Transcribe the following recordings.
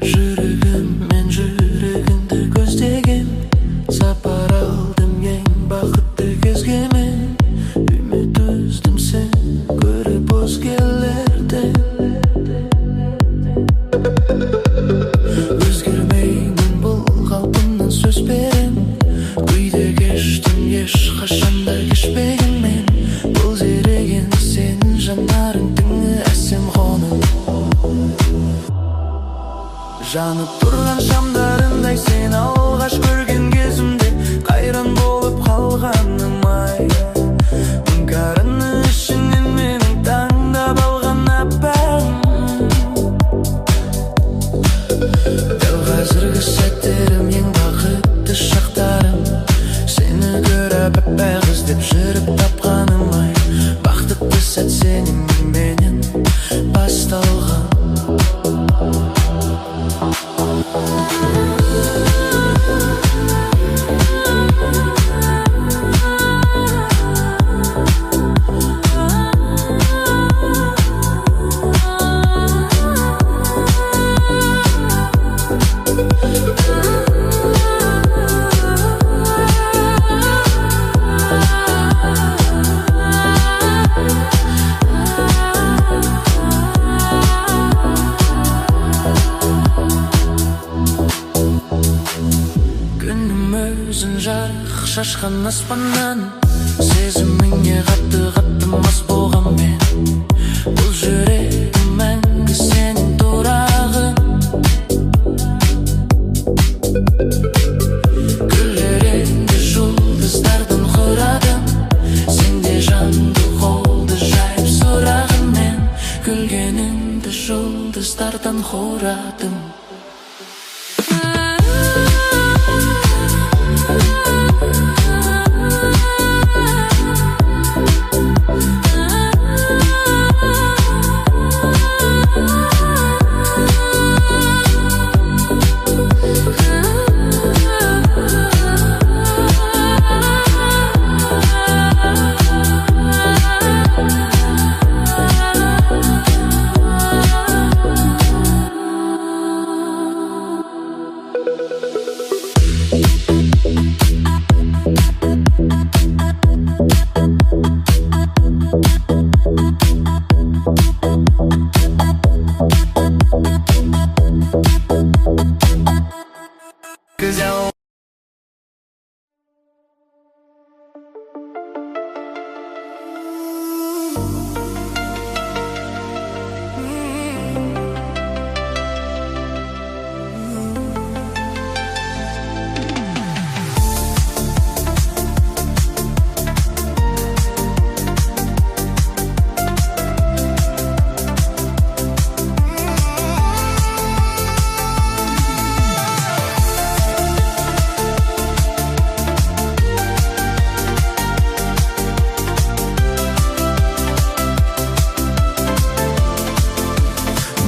Жүрегім мен жүрегіңді көздеген, сапар алдым ең бақытты кезге мен. Үміт үздім сен көріп өзгелерді, өзгермеймін бұл қалпымнан сөз берем. Күйде кештім ешқашанда кешпегенмен, бұл зереген сенің жанарыңдың әсем қоны. Жанып тұрған шамдарындай сен алғаш көрген кезімде, қайран болып қалғаным ай. Іңкәріні ішінен менің таңдап алған аппағым. Дәл қазіргі сәттерім ең бақытты шақтарым, сені көріп аппақ іздеп жүріп тапқаным ай. Бақытты сәт сеніменен басталған. Өзін жарық шашқан аспаннан, сезіміңе қатты мас болған мен. Бұл жүрегім мәңгі сенің тұрағың. Күлеріңді жұлдыздардан құрадым, сенде жанды қолды жайып сұрағым мен. Күлгеніңді жұлдыздардан құрадым.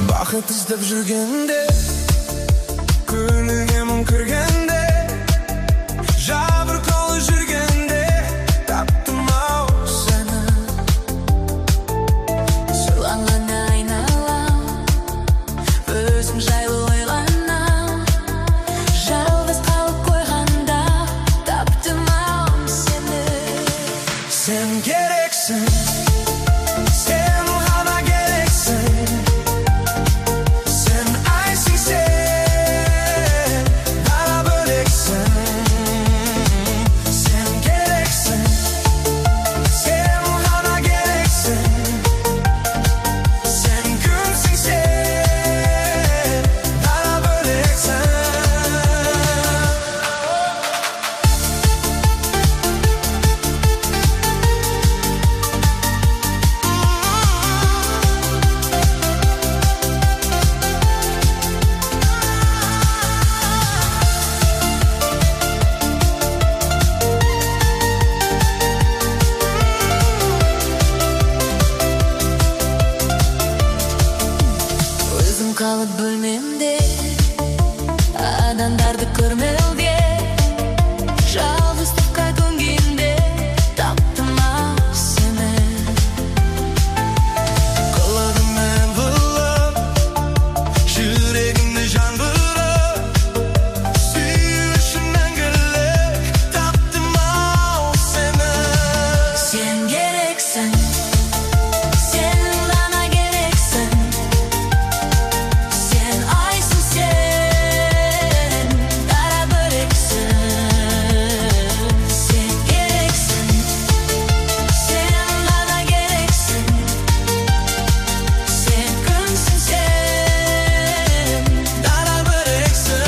Бақыт іздеп жүргенде, көлігемін кіргенде, жабырқаулы жүргенде, таптым ау сені. Сұланған айналам, өзің жайлы ойланам. Жалғыз қалып қойғанда, таптым ау сені. Сен керексің, сен ғана керексің. Сен айсың, сен дара Өзім қалып бөлмемде адамдарды көрмеуге, жалғыздыққа көнгенде таптым ау сені. Қылығыңмен бұлып, жүрегімді жаңбырып, сүю үшін мәңгілік таптым ау сені. Сен керексің, сен ғана керексің, сен айсың, сен дара бөлексің. Сен керексің, сен ғана керексің, сен күнсің, сен Дара бөлексің.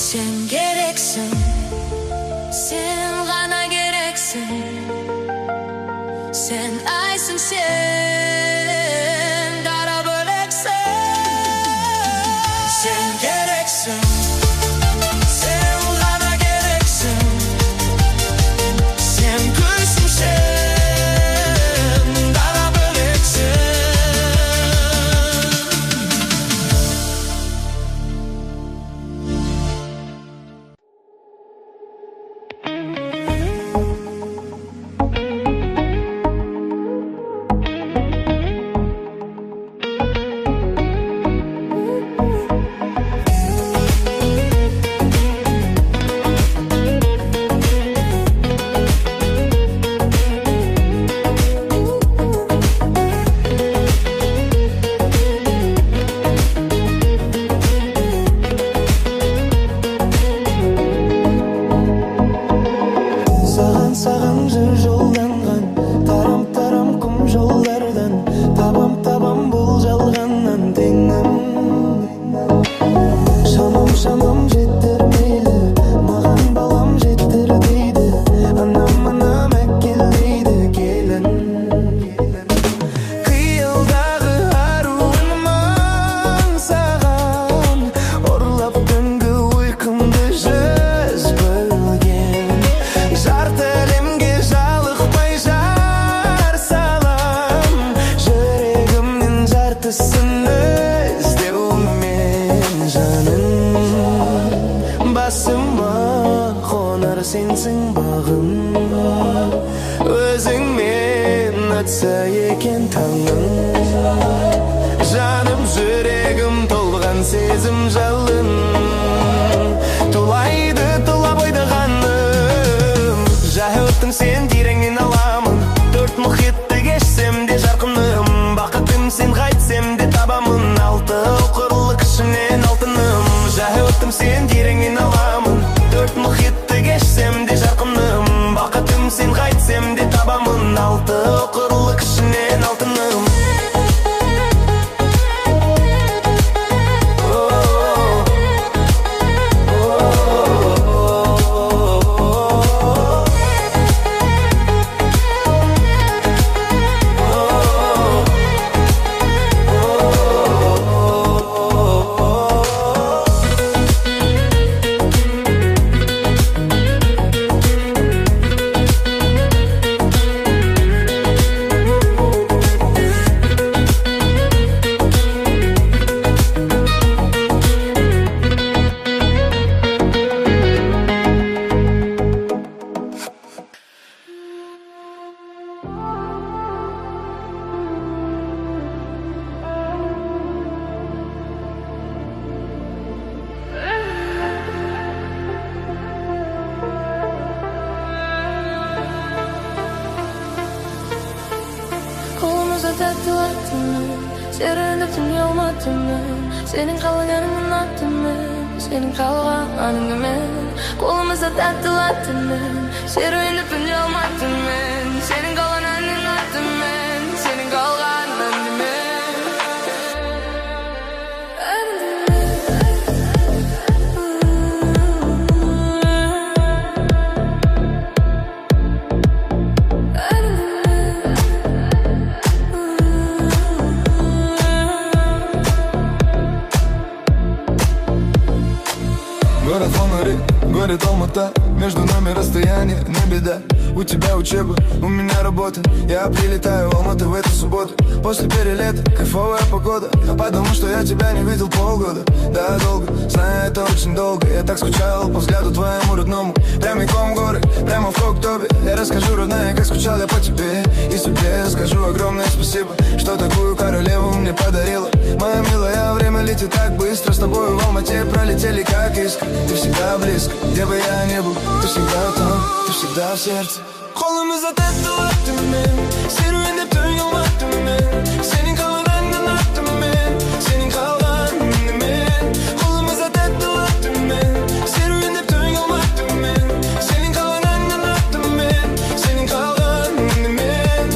Sen керексің, сен ғана керексің, сен айсың, сен дара бөлексің. Сен керексің, сен ғана керексің, сен күнсің, сен дара бөлексің. Саған жыр жолданған, тарам-тарам құм жолдардан, табам бұл жалғаннан теңім. Шамам жеттермейлі, маған балам жеттір дейді, анам әкел дейді келін. Қиылдағы аруым аңсаған, ұрлап түнгі ұйқымды жүз бөлген. Жарты әлемге жалықпай жар салам, жүрегімнің жартысын іздеумен жаным. Басыма қонар сенсің бағым, өзіңмен атса екен таңым. Жаным жүрегім толған сезім жалын, тулайды тулап ойдағаным. Жауаптың сен тереңнен аламын, төрт мұхитты кешсем де жарқыным. Бақытым сен қайтсем де табамын, алты оқырлық ішінен алтыным. Жауаптым сен тереңнен аламын, төрт мұхитты кешсем де жарқыным. Бақытым сен қайтсем де табамын, алты оқырлық ішінен алтыным. Серініп түне алматымын, сенің қалғаныңның аттымын, сенің қалғаныңмен қолымызда тәттілаттымын. Серуендеп түне алматымын, сенің қалғаныңның аттымын, сенің қалғаныңмен. Город фонари, город Алмата. Между нами расстояние, не беда. У тебя учеба, у меня работа. Я прилетаю в Алмату в эту субботу. После перелета, кайфовая погода. Потому что я тебя не видел полгода. Да, долго, знаю, это очень долго. Я так скучал по взгляду твоему родному. Прямиком в горы, прямо в Коктебе. Я расскажу, родная, как скучал я по тебе. И себе скажу огромное спасибо, что такую королеву мне подарила. Моя милая, время летит так быстро. С тобой в Алмате пролетели как искры. Ты всегда близко, где бы я ни был. Ты всегда там, ты всегда в сердце. Қолымызда тәтті латтымен серуендеп түн алматымен сенің қалаған ұнаттымен сенің қалған үніңмен қолымызда тәтті латтымен серуендеп түн алматымен сенің қалаған ұнаттымен сенің қалған үніңмен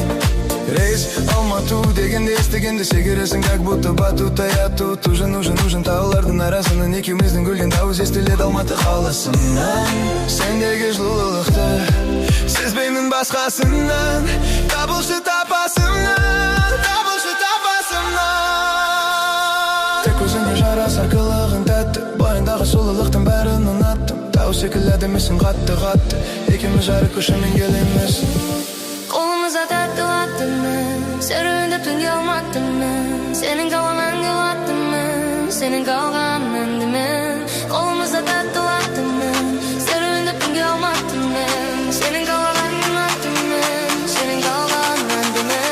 Рейс Алмату дегенде естігенде секіресің как будто батут я тут уже нужен таулардың арасынан екеуміздің гүлген дауыс естіледі Алматы қаласынан сендегі жылулықты сезбеймін басқасынан табылшы тапасымнан тек өзіңе жарасар қылығың тәтті бойындағы сұлулықтың бәрін ұнаттым тау секілді әдемісің қатты екеуміз жарық көшемен келеміз Қолымызда тәтті латтымен серуендеп түнге алматымен сенің қалаған келаттымен сенің қалған әндімен қолымызда тәтті латтымен серуендеп түнге алматымен сенің қалаған ұнаттымен сенің қалған әндімен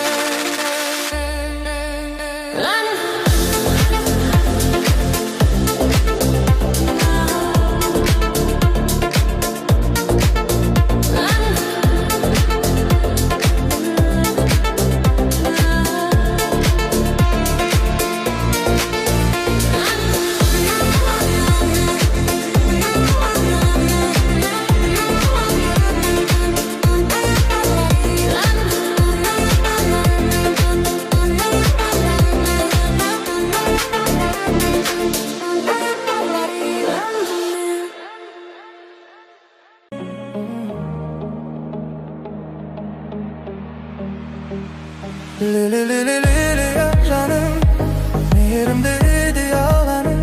Лили-лили-лили жаным мейірімді идеаланым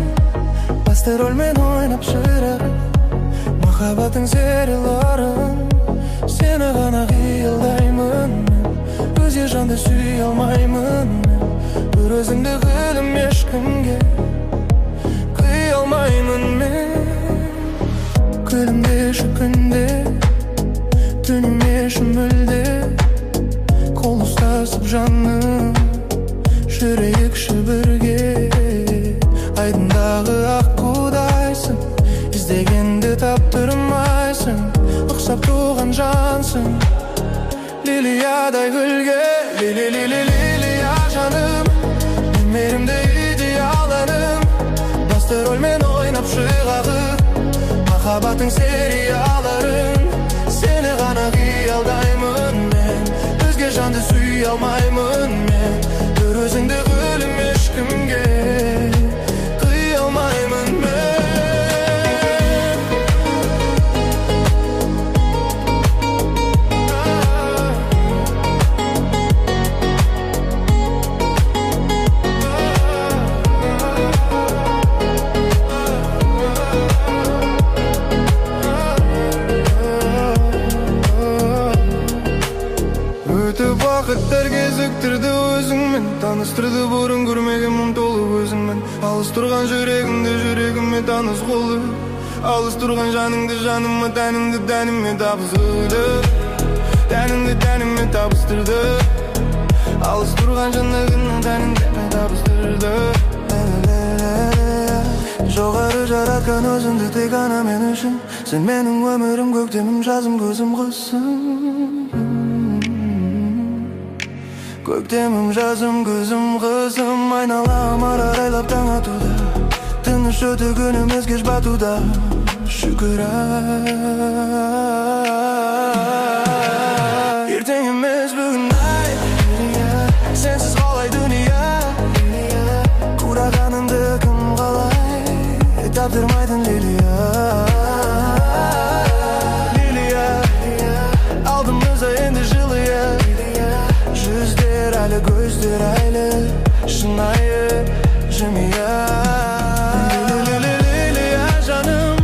басты рөлмен ойнап жүріп махаббаттың серияларын сені ғана қиялдаймын мен өзге жанды сүйе алмаймын мен бір өзіңді гүлім ешкімге қия алмаймын мен күлімдеші күнде түнемеші мүлде қол ұстасып жаным жүрейікші бірге айдындағы аққудайсың іздегенді таптырмайсың ұқсап туған жансың лилиядай гүлге лили-лили-лилия жаным мейірімді идеаланым басты рөлмен ойнап шығады махаббаттың серияларын сені ғана қиялдаймын мен өзге жанды сүйе алмаймын мен бір өзіңді гүлім ешкімге қия алмаймын мен Вақыттар кезіктірді өзіңмен таныстырды бұрын көрмеген мұң толы өзіңмен алыс тұрған жүрегіме таныс қолы алыс тұрған жаныңды жаныма тәніңді тәніме табыстырды тәніңді тәніме табыстырды алыс тұрған жаныңның тәнін тәніме табыстырды жоғары жаратқан өзіңді тек ана мен үшін сен менің өмірім көктемім жазым көзім қысым көктемім жазым көзім қызым айналам арайлап таң атуда тыныш өтті күніміз кеш батуда шүкір ертең емес бүгін ай сенсіз қалай дүние құрағаныңды кім қалай таптырмайтын лилия алдымызда енді жылия жүздер әлі көздер әлі шынайы жымия лилия жаным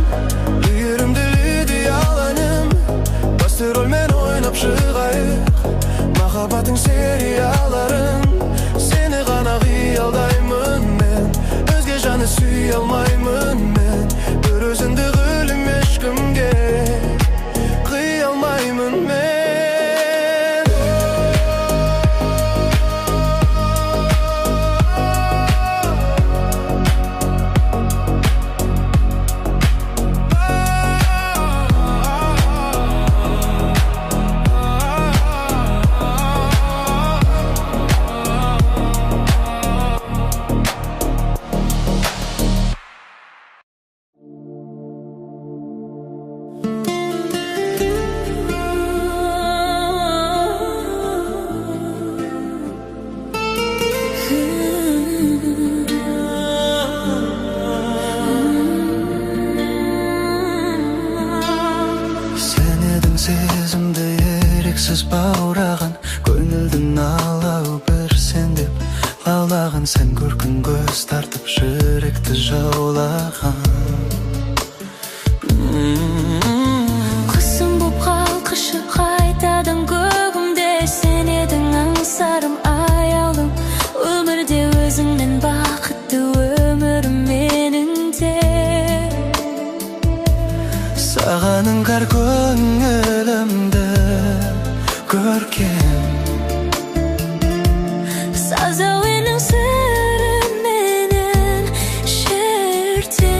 шексіз баураған, көңілдің алау бір сен деп лаулаған. Сен көркін көз тартып жүректі жаулаған. Құсым боп қалқышы қайтадан көгімде, сен едің аңсарым аяулым. Өмірде өзіңмен бақытты өмірім менің де. Сағаның қар көңілімді көркем, саз әуенің сырыменен шертем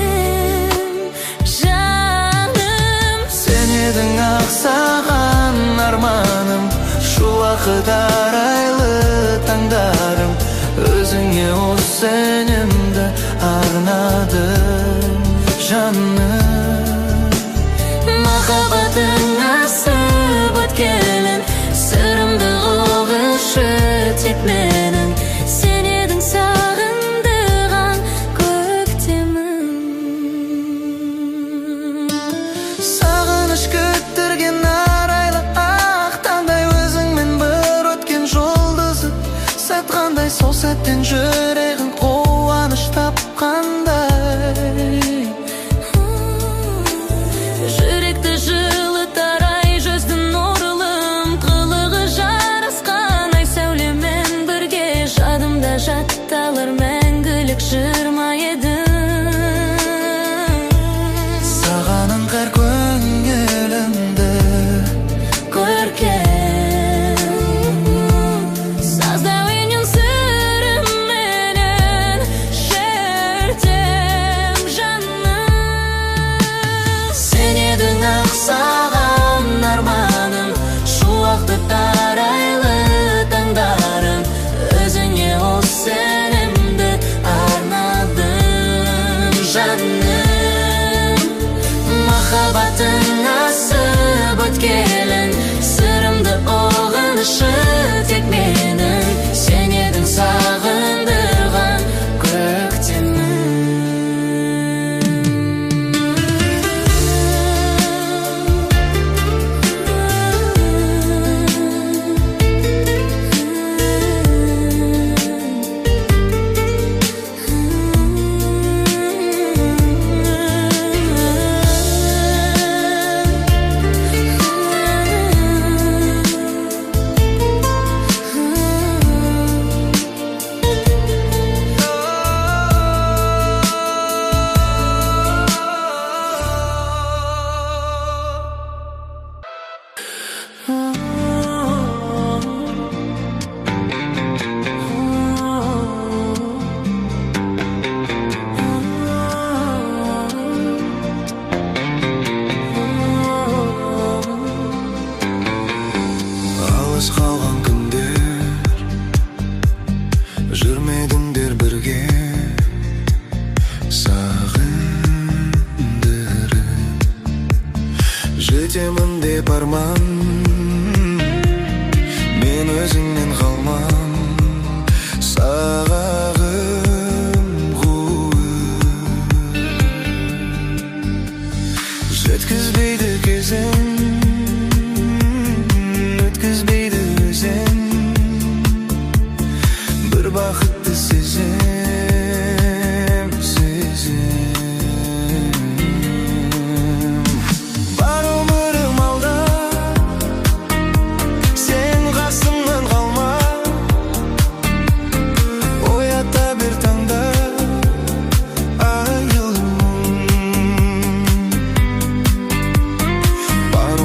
жаным. сен едің ақсаған арманым, шуақыт арайлы таңдарым. Өзіңе осы сенімді арнадым жаным. Махаббатың асып өткелін, сырымды ұғышы тек менің. Сен едің сағындырған көктемім. Сағыныш күттірген арайлы ақ таңдай, өзіңмен бір өткен жұлдызы сәт қандай. Сол сәттен жүрегің қуаныш тапқандай. Жүректі жылытар ай жүзді нұрлым, қылығы жарасқан ай сәулемен бірге. Жадымда жатталыр мәңгілік жыр ма едің. Сағаның қар көңілімді көркем, саз әуенің сырыменен шертем жаным. сен едің ақсаған арманым, шуақты тарайлы таңдарым. Өзіңе осы сенімді арнадым жаным. Махаббатың асып өткелін, сырымды ұғынышы тек менің. Сен едің сағындырған көктемім. Алыс қалған күндер, жүрмедіңдер бірге. Сағындырып жетемін деп арман, мен өзіңнен қалмам. Сағағым қуып жеткізбейді кезің, өткізбейді өзің. Бір бақытты сезем, сезем. Бар өмірім алда, сен қасымнан қалма. Оята бер таңда айылым. Бар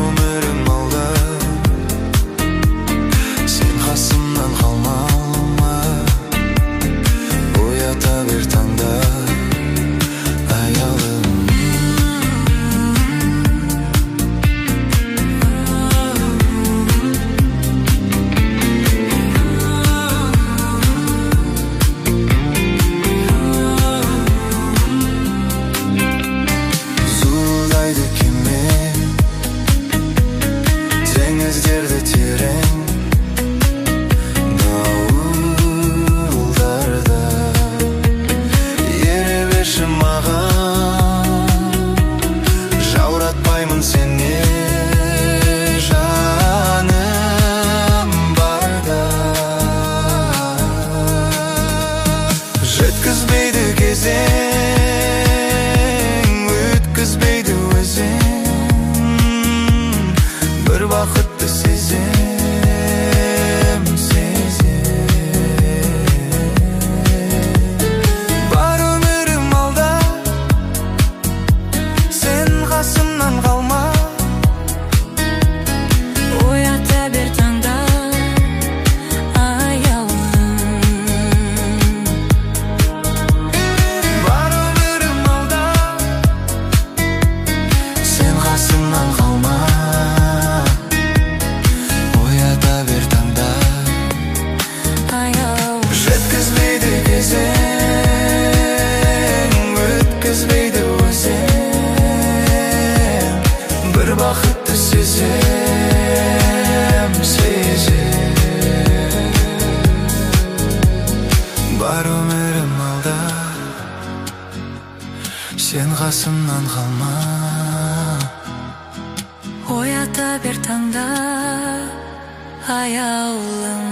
өзің, бір бақытты сезем, бар өмірім алда, сен қасымнан қалма. Оята бер таңда аяулым, Бар өмірім алда, сен қасымнан қалма. Оята бер таңда аяулым. жеткізбейді кезең, өткізбейді өзен, бір бақытты сезем, бар өмірім алда, сен қасымнан қалма. Оята бер таңда аяулым.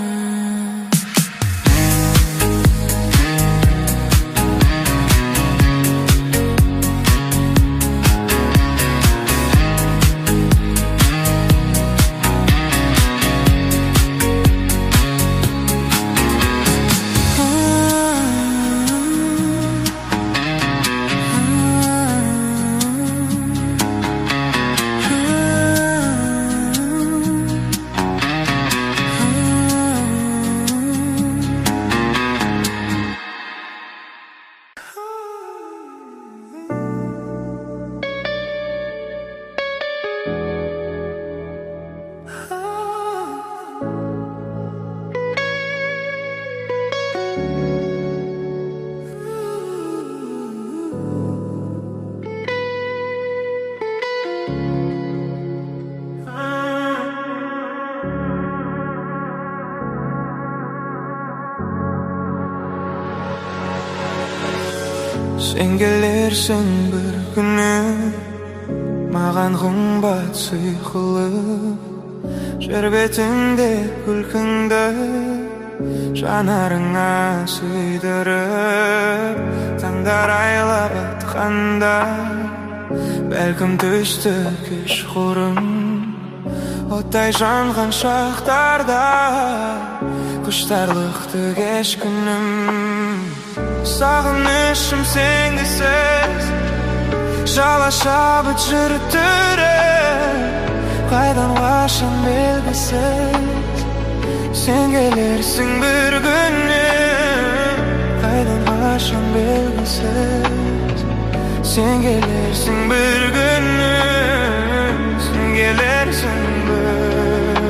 Сен келерсің бір күні, маған қымбат сый қылып, жер бетінде күлкіңді жанарыңа сыйдырып, таңдар айлап атқанда, бәлкім түсті кешқұрым, оттай жанған шақтарда, құштарлықты кешкінім. Сағынышым сенгісіз, жалашабыт жүртірі, қайдан қашан белгісіз, сен келерсің бір күні, қайдан қашан белгісіз, сен келерсің бір күні, сен келерсің бір күні.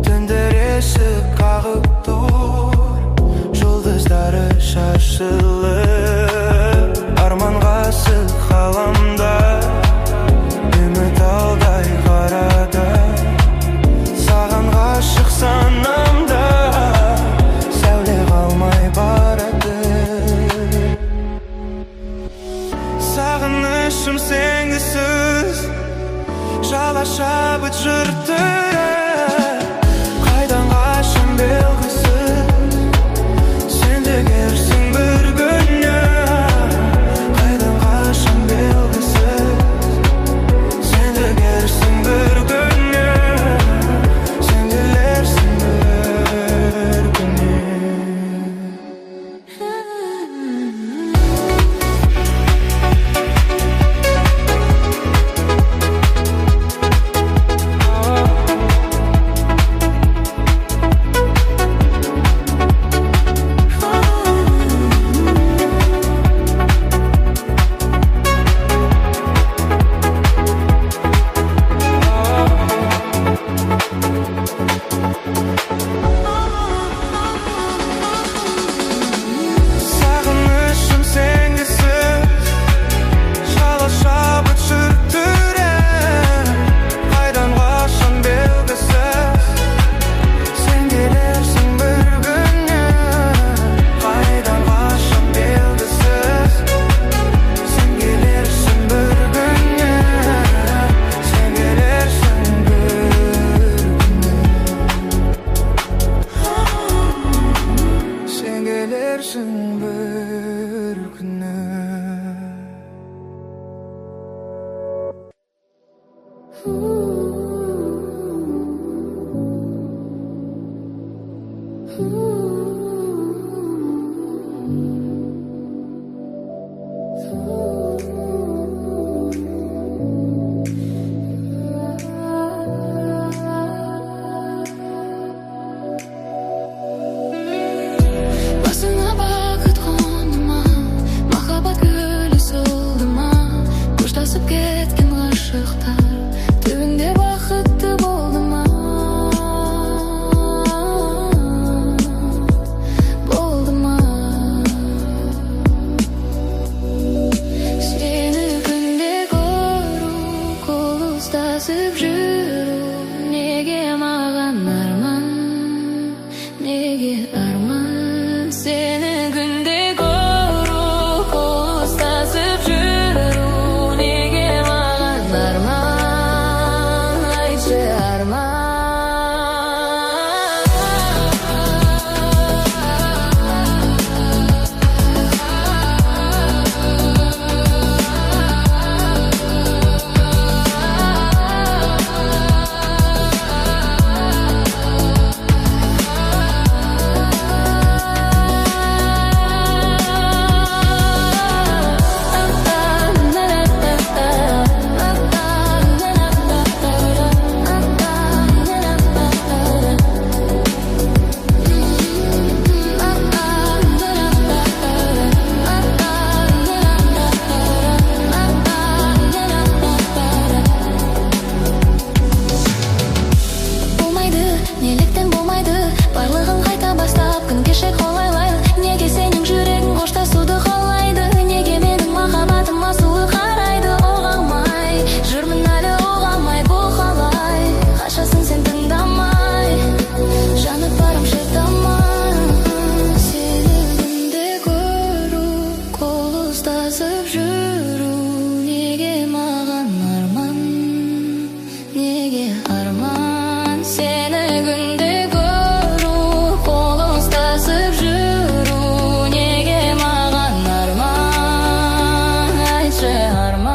Түндер есік қағып тұр, жұлдыздары шашылып, арманға сық қаламда, үміт алдай қарада, саған ғашық санамда, сәуле қалмай барады. Сағынышым сенгісіз, жалашабыт жұртыры, қайдан қашан белгісіз, сен де келерсің бір күні, қайдан қашан белгісіз, сен де келерсің бір күні, сен келерсің бір күні. арман, сені күнде көру, қолың ұстасып жүру, неге маған арман, айтшы арман.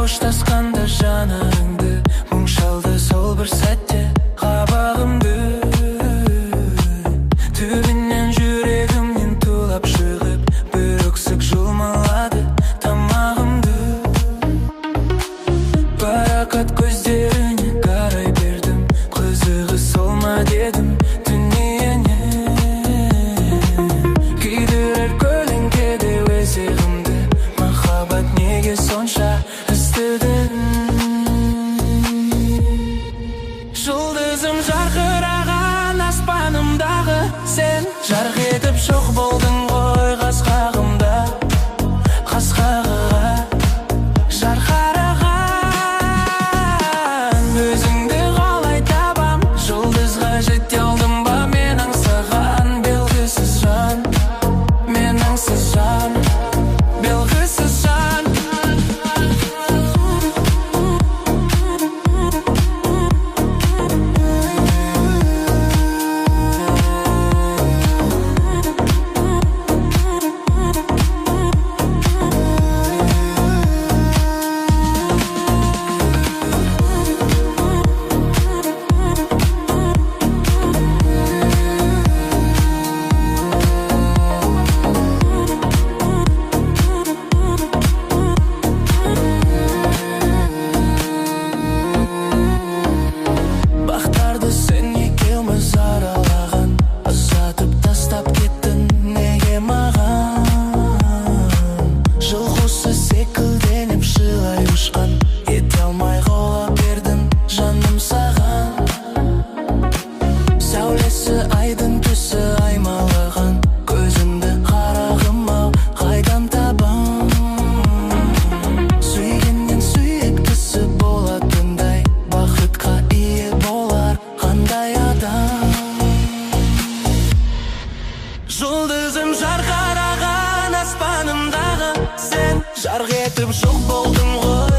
Қоштасқанда жанарыңды мұң шалды сол бір сәтте қабағымды түбінен жүрегімнен тулап шығып бір өксік жұлмалады тамағымды парақат көздеріне қарай бердім қызығы сол ма дедім дүниене күйдірер көлеңкеде өзегімді махаббат неге сонша жұлдызым жарқыраған аспанымдағы сен жарқ етіп жоқ болдың ғой қас-қағымда қас-қағыға жарқыраған өзіңді қалай табам жұлдызға жете алдым ба мен аңсаған белгісіз жан мен аңсыз жан белгісіз жан. Айдың түсі аймалаған көзімді қарағым ау қайдан табам сүйгеннен сүйіктісі болатындай бақытқа ие болар қандай адам. Жұлдызым жарқыраған аспанымдағы сен жарқ етіп жоқ болдың ғой